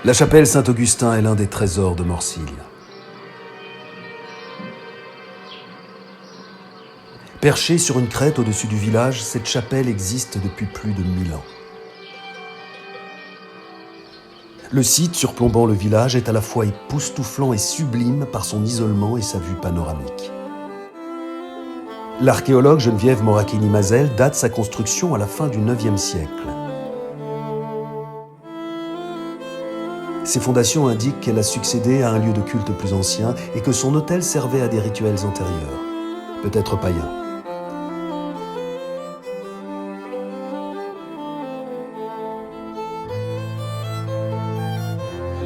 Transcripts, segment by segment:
La chapelle Saint-Augustin est l'un des trésors de Morcille. Perchée sur une crête au-dessus du village, cette chapelle existe depuis plus de 1000 ans. Le site surplombant le village est à la fois époustouflant et sublime par son isolement et sa vue panoramique. L'archéologue Geneviève Moracchini-Mazel date sa construction à la fin du IXe siècle. Ses fondations indiquent qu'elle a succédé à un lieu de culte plus ancien et que son autel servait à des rituels antérieurs, peut-être païens.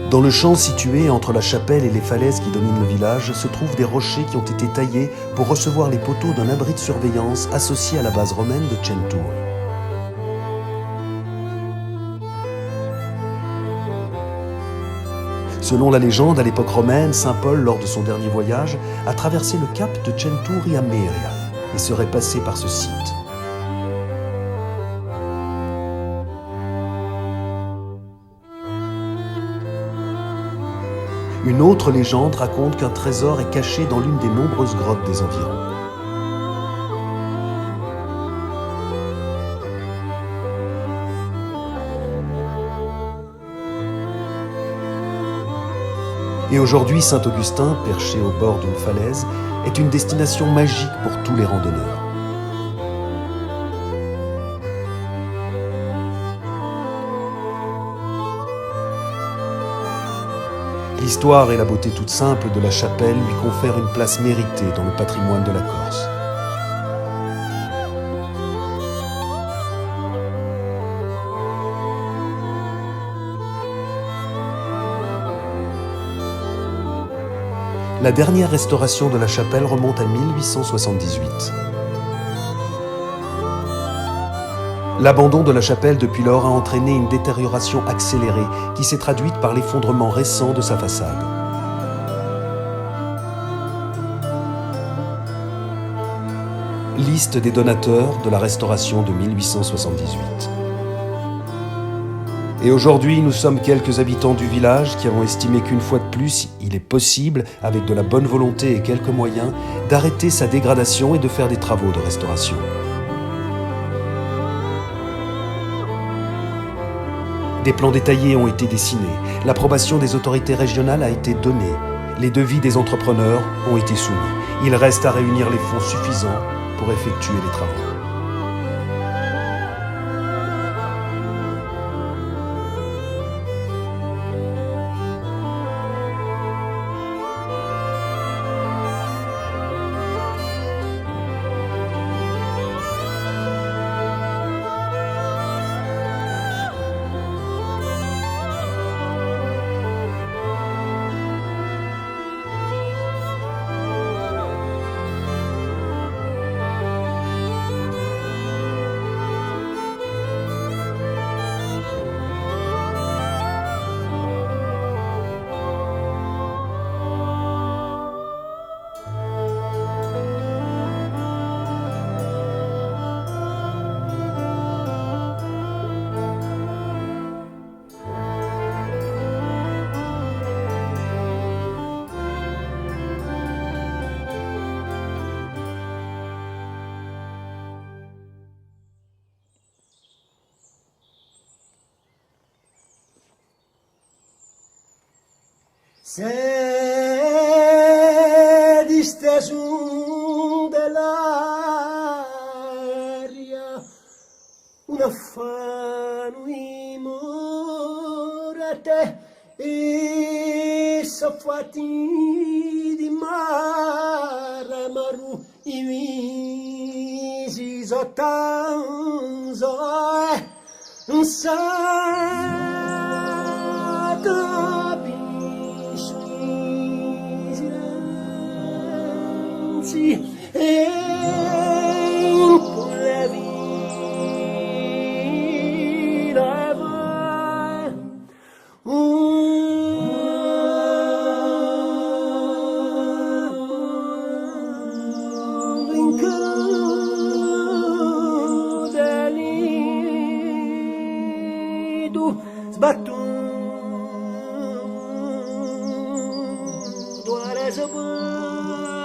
Dans le champ situé entre la chapelle et les falaises qui dominent le village se trouvent des rochers qui ont été taillés pour recevoir les poteaux d'un abri de surveillance associé à la base romaine de Centauri. Selon la légende, à l'époque romaine, saint Paul, lors de son dernier voyage, a traversé le cap de Centauri à Mæria et serait passé par ce site. Une autre légende raconte qu'un trésor est caché dans l'une des nombreuses grottes des environs. Et aujourd'hui, Saint-Augustin, perché au bord d'une falaise, est une destination magique pour tous les randonneurs. L'histoire et la beauté toute simple de la chapelle lui confèrent une place méritée dans le patrimoine de la Corse. La dernière restauration de la chapelle remonte à 1878. L'abandon de la chapelle depuis lors a entraîné une détérioration accélérée qui s'est traduite par l'effondrement récent de sa façade. Liste des donateurs de la restauration de 1878. Et aujourd'hui, nous sommes quelques habitants du village qui avons estimé qu'une fois de plus, il est possible, avec de la bonne volonté et quelques moyens, d'arrêter sa dégradation et de faire des travaux de restauration. Des plans détaillés ont été dessinés, l'approbation des autorités régionales a été donnée, les devis des entrepreneurs ont été soumis. Il reste à réunir les fonds suffisants pour effectuer les travaux. Se disteso dell'aria un affanno imorate e soffatti di mare maru i visi sottanzo un e volevi sbattuto صبرته